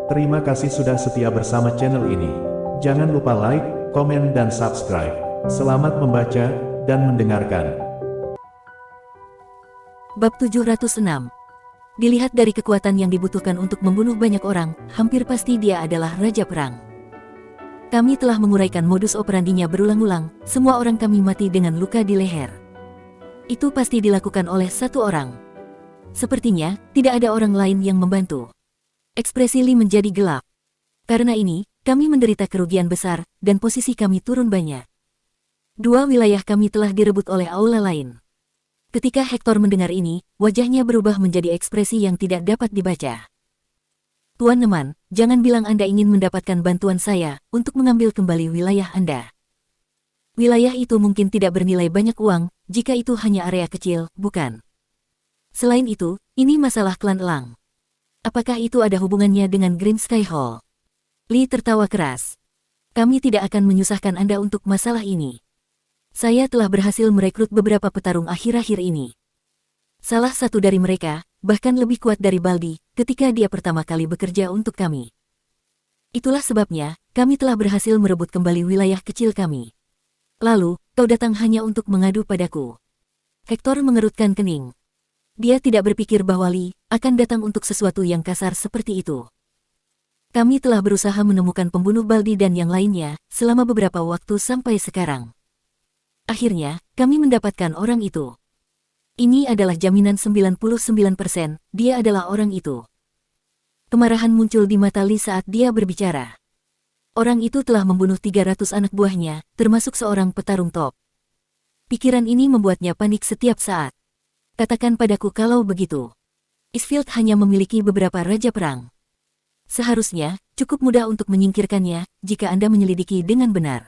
Terima kasih sudah setia bersama channel ini. Jangan lupa like, komen, dan subscribe. Selamat membaca dan mendengarkan. Bab 706. Dilihat dari kekuatan yang dibutuhkan untuk membunuh banyak orang, hampir pasti dia adalah Raja Perang. Kami telah menguraikan modus operandinya berulang-ulang, semua orang kami mati dengan luka di leher. Itu pasti dilakukan oleh satu orang. Sepertinya, tidak ada orang lain yang membantu. Ekspresi Lee menjadi gelap. Karena ini, kami menderita kerugian besar, dan posisi kami turun banyak. Dua wilayah kami telah direbut oleh aula lain. Ketika Hector mendengar ini, wajahnya berubah menjadi ekspresi yang tidak dapat dibaca. Tuan Neman, jangan bilang Anda ingin mendapatkan bantuan saya untuk mengambil kembali wilayah Anda. Wilayah itu mungkin tidak bernilai banyak uang, jika itu hanya area kecil, bukan? Selain itu, ini masalah klan Elang. Apakah itu ada hubungannya dengan Green Sky Hall? Lee tertawa keras. Kami tidak akan menyusahkan Anda untuk masalah ini. Saya telah berhasil merekrut beberapa petarung akhir-akhir ini. Salah satu dari mereka, bahkan lebih kuat dari Baldi, ketika dia pertama kali bekerja untuk kami. Itulah sebabnya, kami telah berhasil merebut kembali wilayah kecil kami. Lalu, kau datang hanya untuk mengadu padaku. Hector mengerutkan kening. Dia tidak berpikir bahwa Lee akan datang untuk sesuatu yang kasar seperti itu. Kami telah berusaha menemukan pembunuh Baldi dan yang lainnya selama beberapa waktu sampai sekarang. Akhirnya, kami mendapatkan orang itu. Ini adalah jaminan 99%, dia adalah orang itu. Kemarahan muncul di mata Lee saat dia berbicara. Orang itu telah membunuh 300 anak buahnya, termasuk seorang petarung top. Pikiran ini membuatnya panik setiap saat. Katakan padaku kalau begitu. Eastfield hanya memiliki beberapa raja perang. Seharusnya, cukup mudah untuk menyingkirkannya, jika Anda menyelidiki dengan benar.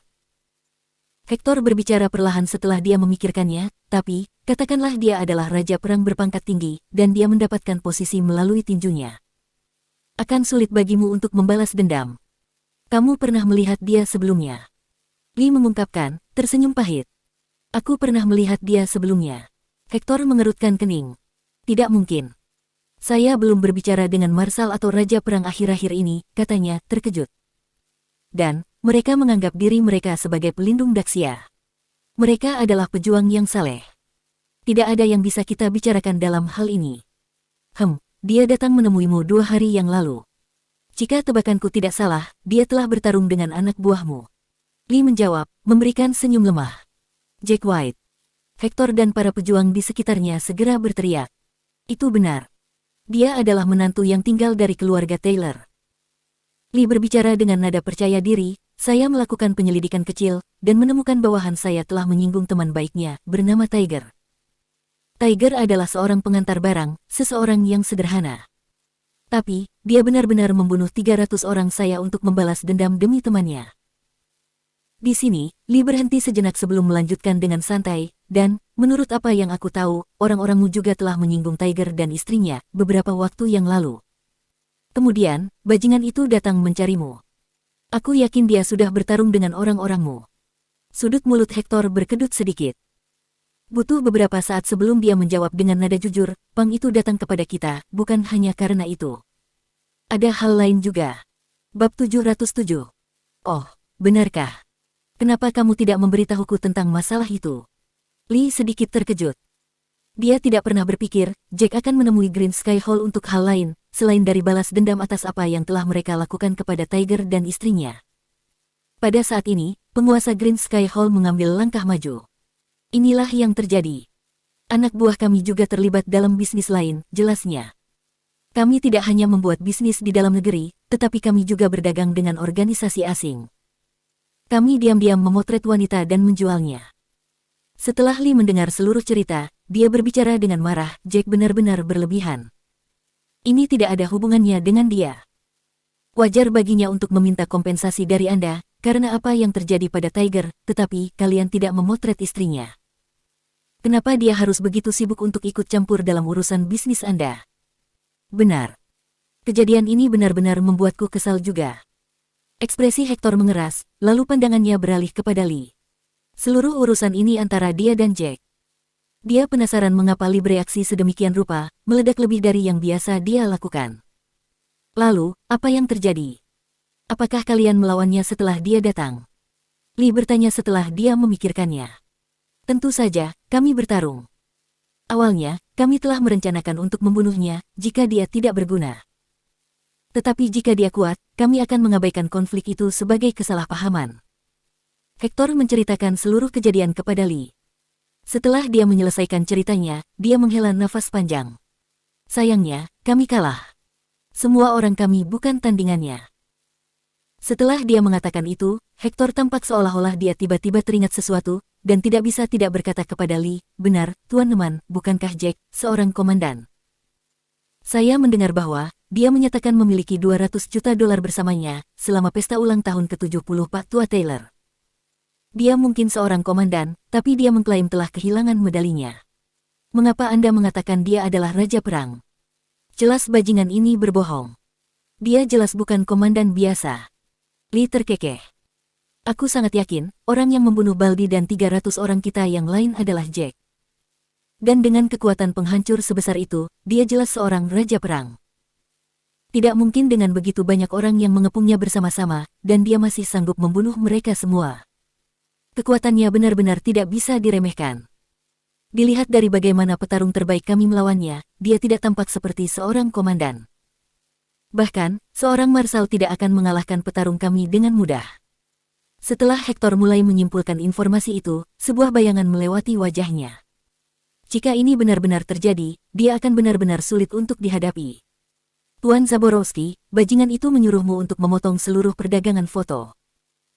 Hector berbicara perlahan setelah dia memikirkannya, tapi, katakanlah dia adalah raja perang berpangkat tinggi, dan dia mendapatkan posisi melalui tinjunya. Akan sulit bagimu untuk membalas dendam. Kamu pernah melihat dia sebelumnya. Lee mengungkapkan, tersenyum pahit. Aku pernah melihat dia sebelumnya. Hector mengerutkan kening. Tidak mungkin. Saya belum berbicara dengan Marsal atau Raja Perang akhir-akhir ini, katanya, terkejut. Dan, mereka menganggap diri mereka sebagai pelindung Daxia. Mereka adalah pejuang yang saleh. Tidak ada yang bisa kita bicarakan dalam hal ini. Dia datang menemuimu 2 hari yang lalu. Jika tebakanku tidak salah, dia telah bertarung dengan anak buahmu. Lee menjawab, memberikan senyum lemah. Jack White. Hector dan para pejuang di sekitarnya segera berteriak. Itu benar. Dia adalah menantu yang tinggal dari keluarga Taylor. Lee berbicara dengan nada percaya diri, saya melakukan penyelidikan kecil, dan menemukan bawahan saya telah menyinggung teman baiknya, bernama Tiger. Tiger adalah seorang pengantar barang, seseorang yang sederhana. Tapi, dia benar-benar membunuh 300 orang saya untuk membalas dendam demi temannya. Di sini, Lee berhenti sejenak sebelum melanjutkan dengan santai, dan, menurut apa yang aku tahu, orang-orangmu juga telah menyinggung Tiger dan istrinya beberapa waktu yang lalu. Kemudian, bajingan itu datang mencarimu. Aku yakin dia sudah bertarung dengan orang-orangmu. Sudut mulut Hector berkedut sedikit. Butuh beberapa saat sebelum dia menjawab dengan nada jujur, Pang itu datang kepada kita, bukan hanya karena itu. Ada hal lain juga. Bab 707. Oh, benarkah? Kenapa kamu tidak memberitahuku tentang masalah itu? Lee sedikit terkejut. Dia tidak pernah berpikir, Jack akan menemui Green Sky Hall untuk hal lain, selain dari balas dendam atas apa yang telah mereka lakukan kepada Tiger dan istrinya. Pada saat ini, penguasa Green Sky Hall mengambil langkah maju. Inilah yang terjadi. Anak buah kami juga terlibat dalam bisnis lain, jelasnya. Kami tidak hanya membuat bisnis di dalam negeri, tetapi kami juga berdagang dengan organisasi asing. Kami diam-diam memotret wanita dan menjualnya. Setelah Lee mendengar seluruh cerita, dia berbicara dengan marah, Jack benar-benar berlebihan. Ini tidak ada hubungannya dengan dia. Wajar baginya untuk meminta kompensasi dari Anda, karena apa yang terjadi pada Tiger, tetapi kalian tidak memotret istrinya. Kenapa dia harus begitu sibuk untuk ikut campur dalam urusan bisnis Anda? Benar. Kejadian ini benar-benar membuatku kesal juga. Ekspresi Hector mengeras, lalu pandangannya beralih kepada Lee. Seluruh urusan ini antara dia dan Jack. Dia penasaran mengapa Lee bereaksi sedemikian rupa, meledak lebih dari yang biasa dia lakukan. Lalu, apa yang terjadi? Apakah kalian melawannya setelah dia datang? Lee bertanya setelah dia memikirkannya. Tentu saja, kami bertarung. Awalnya, kami telah merencanakan untuk membunuhnya jika dia tidak berguna. Tetapi jika dia kuat, kami akan mengabaikan konflik itu sebagai kesalahpahaman. Hector menceritakan seluruh kejadian kepada Lee. Setelah dia menyelesaikan ceritanya, dia menghela nafas panjang. Sayangnya, kami kalah. Semua orang kami bukan tandingannya. Setelah dia mengatakan itu, Hector tampak seolah-olah dia tiba-tiba teringat sesuatu, dan tidak bisa tidak berkata kepada Lee, "Benar, Tuan Neman, bukankah Jack seorang komandan? Saya mendengar bahwa dia menyatakan memiliki $200 juta bersamanya selama pesta ulang tahun ke-70 Pak Tua Taylor. Dia mungkin seorang komandan, tapi dia mengklaim telah kehilangan medalinya. Mengapa Anda mengatakan dia adalah Raja Perang? Jelas bajingan ini berbohong. Dia jelas bukan komandan biasa." Lee terkekeh. "Aku sangat yakin, orang yang membunuh Baldi dan 300 orang kita yang lain adalah Jack. Dan dengan kekuatan penghancur sebesar itu, dia jelas seorang Raja Perang. Tidak mungkin dengan begitu banyak orang yang mengepungnya bersama-sama, dan dia masih sanggup membunuh mereka semua. Kekuatannya benar-benar tidak bisa diremehkan. Dilihat dari bagaimana petarung terbaik kami melawannya, dia tidak tampak seperti seorang komandan. Bahkan, seorang marsal tidak akan mengalahkan petarung kami dengan mudah." Setelah Hector mulai menyimpulkan informasi itu, sebuah bayangan melewati wajahnya. Jika ini benar-benar terjadi, dia akan benar-benar sulit untuk dihadapi. "Tuan Zaborowski, bajingan itu menyuruhmu untuk memotong seluruh perdagangan foto.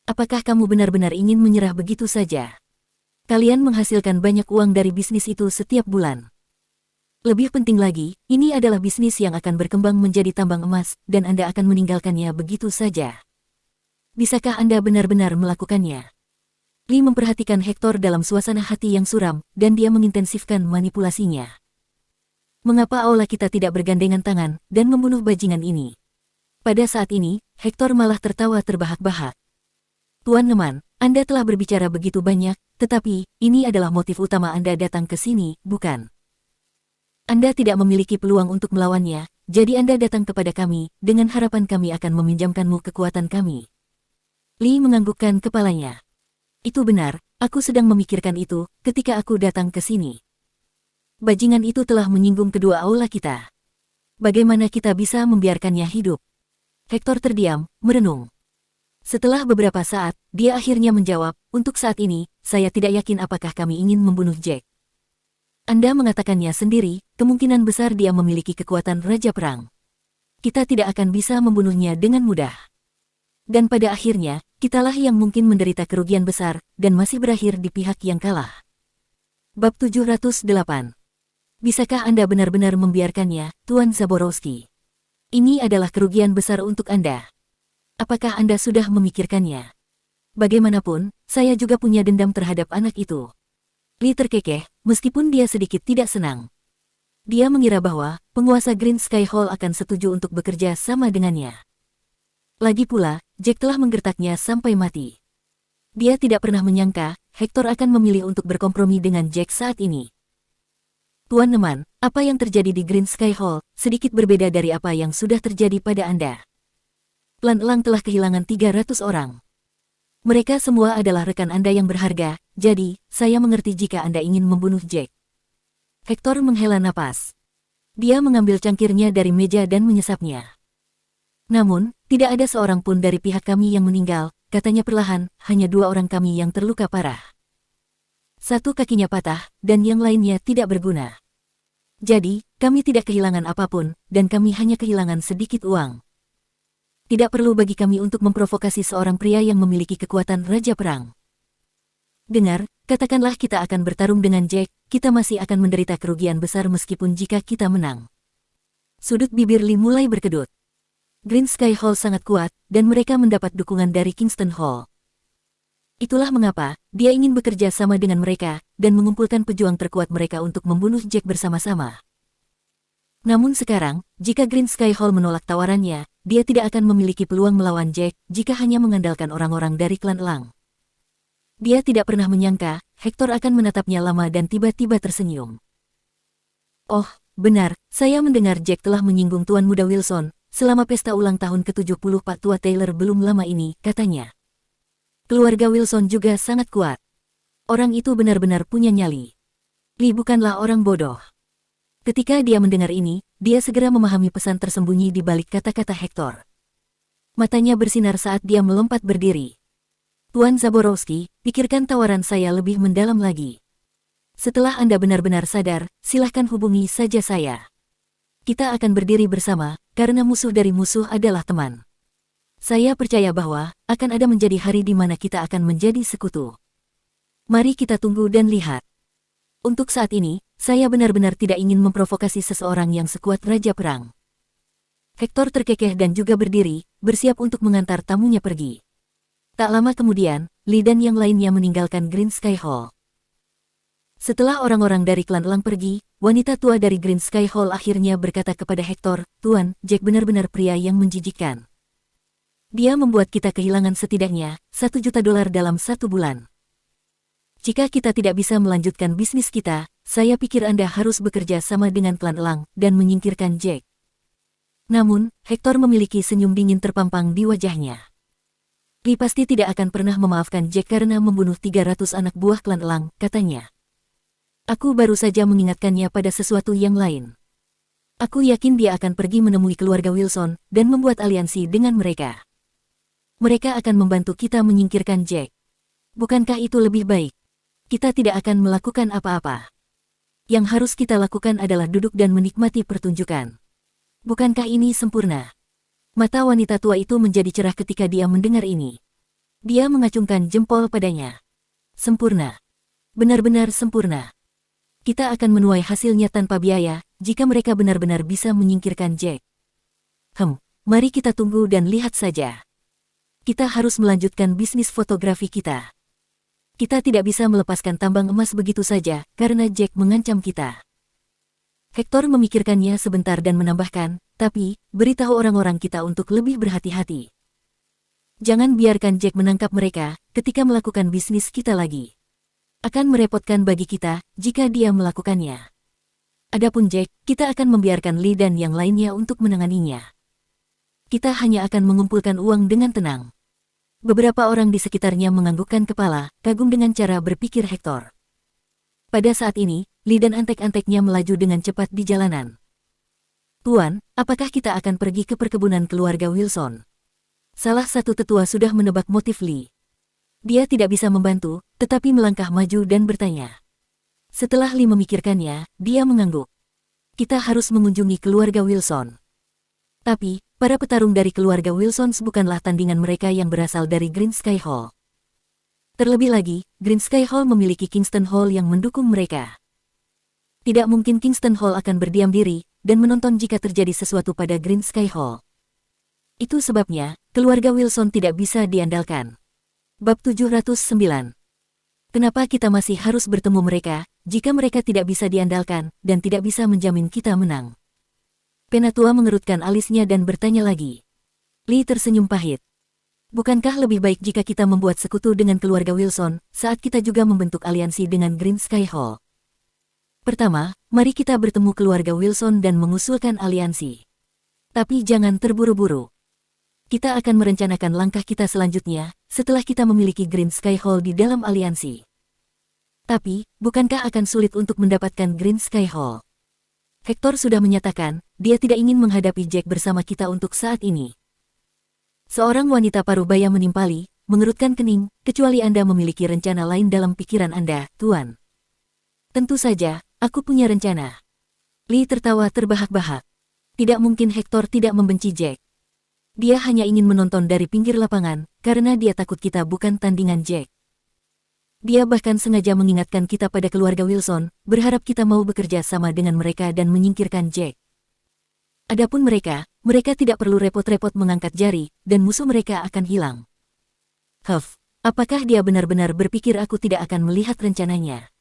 Apakah kamu benar-benar ingin menyerah begitu saja? Kalian menghasilkan banyak uang dari bisnis itu setiap bulan. Lebih penting lagi, ini adalah bisnis yang akan berkembang menjadi tambang emas, dan Anda akan meninggalkannya begitu saja. Bisakah Anda benar-benar melakukannya?" Lee memperhatikan Hector dalam suasana hati yang suram, dan dia mengintensifkan manipulasinya. "Mengapa aula kita tidak bergandengan tangan dan membunuh bajingan ini?" Pada saat ini, Hector malah tertawa terbahak-bahak. "Tuan Neman, Anda telah berbicara begitu banyak, tetapi ini adalah motif utama Anda datang ke sini, bukan? Anda tidak memiliki peluang untuk melawannya, jadi Anda datang kepada kami, dengan harapan kami akan meminjamkanmu kekuatan kami." Lee menganggukkan kepalanya. "Itu benar, aku sedang memikirkan itu ketika aku datang ke sini. Bajingan itu telah menyinggung kedua aula kita. Bagaimana kita bisa membiarkannya hidup?" Hector terdiam, merenung. Setelah beberapa saat, dia akhirnya menjawab, "Untuk saat ini, saya tidak yakin apakah kami ingin membunuh Jack. Anda mengatakannya sendiri, kemungkinan besar dia memiliki kekuatan Raja Perang. Kita tidak akan bisa membunuhnya dengan mudah. Dan pada akhirnya, kitalah yang mungkin menderita kerugian besar, dan masih berakhir di pihak yang kalah." Bab 708. Bisakah Anda benar-benar membiarkannya, Tuan Zaborowski? Ini adalah kerugian besar untuk Anda. Apakah Anda sudah memikirkannya? Bagaimanapun, saya juga punya dendam terhadap anak itu. Lee terkekeh, meskipun dia sedikit tidak senang. Dia mengira bahwa penguasa Green Sky Hall akan setuju untuk bekerja sama dengannya. Lagi pula, Jack telah menggertaknya sampai mati. Dia tidak pernah menyangka Hector akan memilih untuk berkompromi dengan Jack saat ini. "Tuan Neman, apa yang terjadi di Green Sky Hall sedikit berbeda dari apa yang sudah terjadi pada Anda. Klan Elang telah kehilangan 300 orang. Mereka semua adalah rekan Anda yang berharga, jadi saya mengerti jika Anda ingin membunuh Jack." Hector menghela napas. Dia mengambil cangkirnya dari meja dan menyesapnya. "Namun, tidak ada seorang pun dari pihak kami yang meninggal," katanya perlahan, "hanya 2 orang kami yang terluka parah. Satu kakinya patah, dan yang lainnya tidak berguna. Jadi, kami tidak kehilangan apapun, dan kami hanya kehilangan sedikit uang. Tidak perlu bagi kami untuk memprovokasi seorang pria yang memiliki kekuatan Raja Perang. Dengar, katakanlah kita akan bertarung dengan Jack, kita masih akan menderita kerugian besar meskipun jika kita menang." Sudut bibir Lee mulai berkedut. Green Sky Hall sangat kuat, dan mereka mendapat dukungan dari Kingston Hall. Itulah mengapa dia ingin bekerja sama dengan mereka, dan mengumpulkan pejuang terkuat mereka untuk membunuh Jack bersama-sama. Namun sekarang, jika Green Sky Hall menolak tawarannya, dia tidak akan memiliki peluang melawan Jack jika hanya mengandalkan orang-orang dari klan Elang. Dia tidak pernah menyangka Hector akan menatapnya lama dan tiba-tiba tersenyum. "Oh, benar, saya mendengar Jack telah menyinggung Tuan Muda Wilson, selama pesta ulang tahun ke-70 Pak Tua Taylor belum lama ini, katanya. Keluarga Wilson juga sangat kuat. Orang itu benar-benar punya nyali. Lee bukanlah orang bodoh. Ketika dia mendengar ini, dia segera memahami pesan tersembunyi di balik kata-kata Hector. Matanya bersinar saat dia melompat berdiri. Tuan Zaborowski, pikirkan tawaran saya lebih mendalam lagi. Setelah Anda benar-benar sadar, silahkan hubungi saja saya. Kita akan berdiri bersama, karena musuh dari musuh adalah teman. Saya percaya bahwa akan ada menjadi hari di mana kita akan menjadi sekutu. Mari kita tunggu dan lihat. Untuk saat ini, saya benar-benar tidak ingin memprovokasi seseorang yang sekuat Raja Perang. Hector terkekeh dan juga berdiri, bersiap untuk mengantar tamunya pergi. Tak lama kemudian, Lee dan yang lainnya meninggalkan Green Sky Hall. Setelah orang-orang dari klan Elang pergi, wanita tua dari Green Sky Hall akhirnya berkata kepada Hector, "Tuan, Jack benar-benar pria yang menjijikkan. Dia membuat kita kehilangan setidaknya $1 juta dalam 1 bulan. Jika kita tidak bisa melanjutkan bisnis kita, saya pikir Anda harus bekerja sama dengan klan Elang dan menyingkirkan Jack." Namun, Hector memiliki senyum dingin terpampang di wajahnya. Lee pasti tidak akan pernah memaafkan Jack karena membunuh 300 anak buah klan Elang, katanya. Aku baru saja mengingatkannya pada sesuatu yang lain. Aku yakin dia akan pergi menemui keluarga Wilson dan membuat aliansi dengan mereka. Mereka akan membantu kita menyingkirkan Jack. Bukankah itu lebih baik? Kita tidak akan melakukan apa-apa. Yang harus kita lakukan adalah duduk dan menikmati pertunjukan. Bukankah ini sempurna? Mata wanita tua itu menjadi cerah ketika dia mendengar ini. Dia mengacungkan jempol padanya. Sempurna. Benar-benar sempurna. Kita akan menuai hasilnya tanpa biaya, jika mereka benar-benar bisa menyingkirkan Jack. Mari kita tunggu dan lihat saja. Kita harus melanjutkan bisnis fotografi kita. Kita tidak bisa melepaskan tambang emas begitu saja, karena Jack mengancam kita. Hector memikirkannya sebentar dan menambahkan, tapi, beritahu orang-orang kita untuk lebih berhati-hati. Jangan biarkan Jack menangkap mereka, ketika melakukan bisnis kita lagi. Akan merepotkan bagi kita, jika dia melakukannya. Adapun Jack, kita akan membiarkan Lee dan yang lainnya untuk menanganinya. Kita hanya akan mengumpulkan uang dengan tenang. Beberapa orang di sekitarnya menganggukkan kepala, kagum dengan cara berpikir Hector. Pada saat ini, Lee dan antek-anteknya melaju dengan cepat di jalanan. Tuan, apakah kita akan pergi ke perkebunan keluarga Wilson? Salah satu tetua sudah menebak motif Lee. Dia tidak bisa membantu, tetapi melangkah maju dan bertanya. Setelah Lee memikirkannya, dia mengangguk. Kita harus mengunjungi keluarga Wilson. Tapi, para petarung dari keluarga Wilson bukanlah tandingan mereka yang berasal dari Green Sky Hall. Terlebih lagi, Green Sky Hall memiliki Kingston Hall yang mendukung mereka. Tidak mungkin Kingston Hall akan berdiam diri dan menonton jika terjadi sesuatu pada Green Sky Hall. Itu sebabnya, keluarga Wilson tidak bisa diandalkan. Bab 709. Kenapa kita masih harus bertemu mereka, jika mereka tidak bisa diandalkan, dan tidak bisa menjamin kita menang? Penatua mengerutkan alisnya dan bertanya lagi. Lee tersenyum pahit. Bukankah lebih baik jika kita membuat sekutu dengan keluarga Wilson, saat kita juga membentuk aliansi dengan Green Sky Hall? Pertama, mari kita bertemu keluarga Wilson dan mengusulkan aliansi. Tapi jangan terburu-buru. Kita akan merencanakan langkah kita selanjutnya, setelah kita memiliki Green Sky Hall di dalam aliansi. Tapi, bukankah akan sulit untuk mendapatkan Green Sky Hall? Hector sudah menyatakan, dia tidak ingin menghadapi Jack bersama kita untuk saat ini. Seorang wanita parubaya menimpali, mengerutkan kening, kecuali Anda memiliki rencana lain dalam pikiran Anda, Tuan. Tentu saja, aku punya rencana. Lee tertawa terbahak-bahak. Tidak mungkin Hector tidak membenci Jack. Dia hanya ingin menonton dari pinggir lapangan, karena dia takut kita bukan tandingan Jack. Dia bahkan sengaja mengingatkan kita pada keluarga Wilson, berharap kita mau bekerja sama dengan mereka dan menyingkirkan Jack. Adapun mereka tidak perlu repot-repot mengangkat jari, dan musuh mereka akan hilang. Apakah dia benar-benar berpikir aku tidak akan melihat rencananya?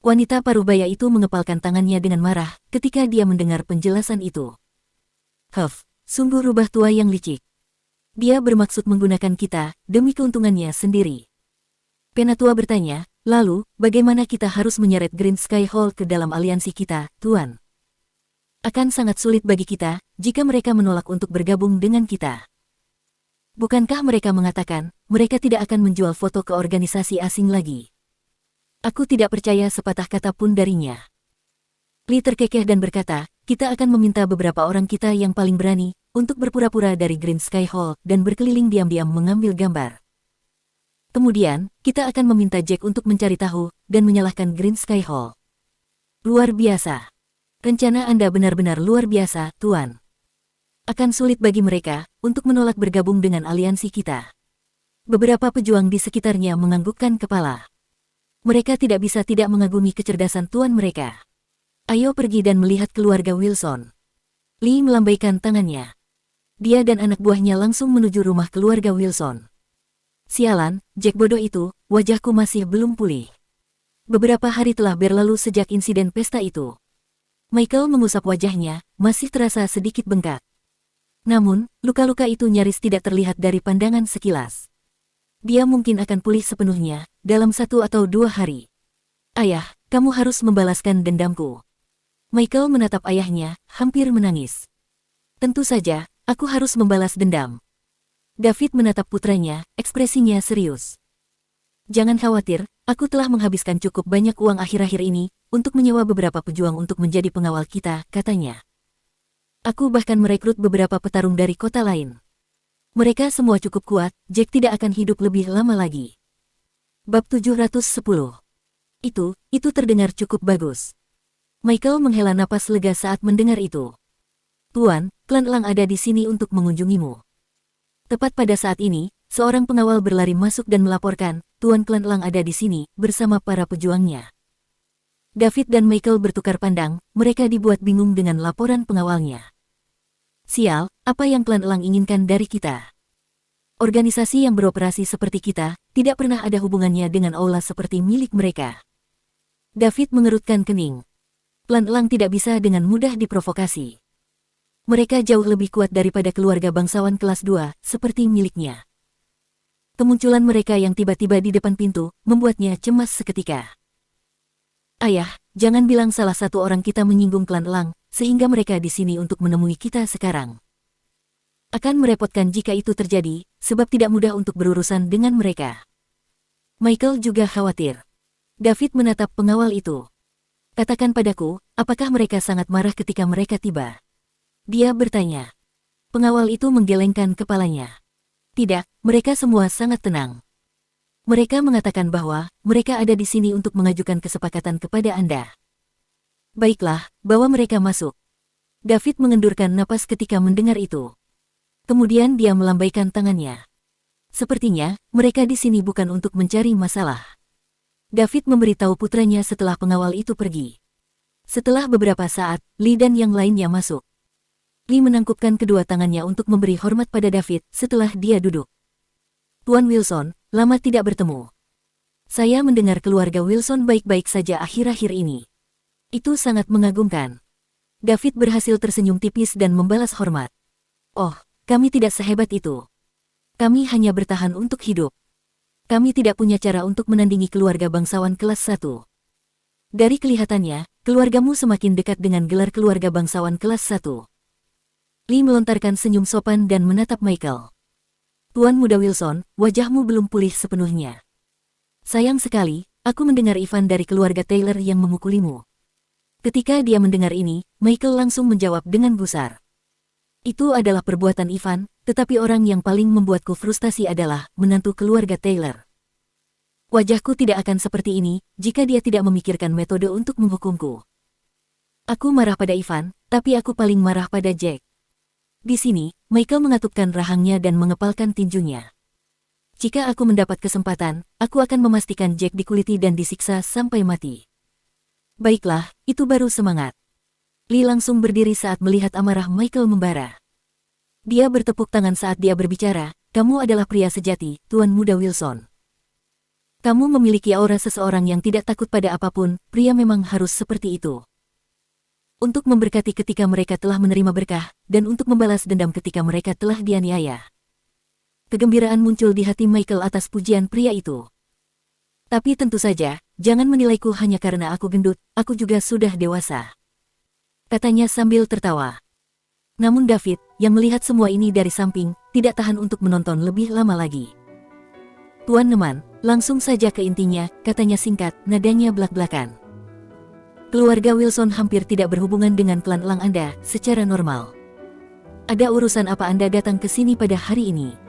Wanita parubaya itu mengepalkan tangannya dengan marah, ketika dia mendengar penjelasan itu. Sungguh rubah tua yang licik. Dia bermaksud menggunakan kita, demi keuntungannya sendiri. Penatua bertanya, lalu, bagaimana kita harus menyeret Green Sky Hall ke dalam aliansi kita, Tuan? Akan sangat sulit bagi kita jika mereka menolak untuk bergabung dengan kita. Bukankah mereka mengatakan mereka tidak akan menjual foto ke organisasi asing lagi? Aku tidak percaya sepatah kata pun darinya. Lee terkekeh dan berkata, kita akan meminta beberapa orang kita yang paling berani untuk berpura-pura dari Green Sky Hall dan berkeliling diam-diam mengambil gambar. Kemudian, kita akan meminta Jack untuk mencari tahu dan menyalahkan Green Sky Hall. Luar biasa. Rencana Anda benar-benar luar biasa, Tuan. Akan sulit bagi mereka untuk menolak bergabung dengan aliansi kita. Beberapa pejuang di sekitarnya menganggukkan kepala. Mereka tidak bisa tidak mengagumi kecerdasan tuan mereka. Ayo pergi dan melihat keluarga Wilson. Lee melambaikan tangannya. Dia dan anak buahnya langsung menuju rumah keluarga Wilson. Sialan, Jack bodoh itu, wajahku masih belum pulih. Beberapa hari telah berlalu sejak insiden pesta itu. Michael mengusap wajahnya, masih terasa sedikit bengkak. Namun, luka-luka itu nyaris tidak terlihat dari pandangan sekilas. Dia mungkin akan pulih sepenuhnya dalam 1 atau 2 hari. Ayah, kamu harus membalaskan dendamku. Michael menatap ayahnya, hampir menangis. Tentu saja, aku harus membalas dendam. David menatap putranya, ekspresinya serius. Jangan khawatir, aku telah menghabiskan cukup banyak uang akhir-akhir ini untuk menyewa beberapa pejuang untuk menjadi pengawal kita, katanya. Aku bahkan merekrut beberapa petarung dari kota lain. Mereka semua cukup kuat, Jack tidak akan hidup lebih lama lagi. Bab 710. Itu terdengar cukup bagus. Michael menghela napas lega saat mendengar itu. Tuan, klan Elang ada di sini untuk mengunjungimu. Tepat pada saat ini, seorang pengawal berlari masuk dan melaporkan, Tuan klan Elang ada di sini, bersama para pejuangnya. David dan Michael bertukar pandang, mereka dibuat bingung dengan laporan pengawalnya. Sial, apa yang klan Elang inginkan dari kita? Organisasi yang beroperasi seperti kita, tidak pernah ada hubungannya dengan aula seperti milik mereka. David mengerutkan kening. Klan Elang tidak bisa dengan mudah diprovokasi. Mereka jauh lebih kuat daripada keluarga bangsawan kelas 2, seperti miliknya. Kemunculan mereka yang tiba-tiba di depan pintu, membuatnya cemas seketika. Ayah, jangan bilang salah satu orang kita menyinggung klan Elang, sehingga mereka di sini untuk menemui kita sekarang. Akan merepotkan jika itu terjadi, sebab tidak mudah untuk berurusan dengan mereka. Michael juga khawatir. David menatap pengawal itu. Katakan padaku, apakah mereka sangat marah ketika mereka tiba? Dia bertanya. Pengawal itu menggelengkan kepalanya. Tidak, mereka semua sangat tenang. Mereka mengatakan bahwa mereka ada di sini untuk mengajukan kesepakatan kepada Anda. Baiklah, bawa mereka masuk. David mengendurkan napas ketika mendengar itu. Kemudian dia melambaikan tangannya. Sepertinya, mereka di sini bukan untuk mencari masalah. David memberitahu putranya setelah pengawal itu pergi. Setelah beberapa saat, Lee dan yang lainnya masuk. Lee menangkupkan kedua tangannya untuk memberi hormat pada David setelah dia duduk. Tuan Wilson, lama tidak bertemu. Saya mendengar keluarga Wilson baik-baik saja akhir-akhir ini. Itu sangat mengagumkan. David berhasil tersenyum tipis dan membalas hormat. Oh, kami tidak sehebat itu. Kami hanya bertahan untuk hidup. Kami tidak punya cara untuk menandingi keluarga bangsawan kelas 1. Dari kelihatannya, keluargamu semakin dekat dengan gelar keluarga bangsawan kelas 1. Lee melontarkan senyum sopan dan menatap Michael. Tuan muda Wilson, wajahmu belum pulih sepenuhnya. Sayang sekali, aku mendengar Ivan dari keluarga Taylor yang memukulimu. Ketika dia mendengar ini, Michael langsung menjawab dengan gusar. Itu adalah perbuatan Ivan, tetapi orang yang paling membuatku frustasi adalah menantu keluarga Taylor. Wajahku tidak akan seperti ini jika dia tidak memikirkan metode untuk menghukumku. Aku marah pada Ivan, tapi aku paling marah pada Jack. Di sini, Michael mengatupkan rahangnya dan mengepalkan tinjunya. Jika aku mendapat kesempatan, aku akan memastikan Jack dikuliti dan disiksa sampai mati. Baiklah, itu baru semangat. Lee langsung berdiri saat melihat amarah Michael membara. Dia bertepuk tangan saat dia berbicara, kamu adalah pria sejati, Tuan muda Wilson. Kamu memiliki aura seseorang yang tidak takut pada apapun, pria memang harus seperti itu. Untuk memberkati ketika mereka telah menerima berkah, dan untuk membalas dendam ketika mereka telah dianiaya. Kegembiraan muncul di hati Michael atas pujian pria itu. Tapi tentu saja, jangan menilaiku hanya karena aku gendut, aku juga sudah dewasa. Katanya sambil tertawa. Namun David, yang melihat semua ini dari samping, tidak tahan untuk menonton lebih lama lagi. Tuan Neman, langsung saja ke intinya, katanya singkat, nadanya blak-blakan. Keluarga Wilson hampir tidak berhubungan dengan klan elang Anda secara normal. Ada urusan apa Anda datang ke sini pada hari ini?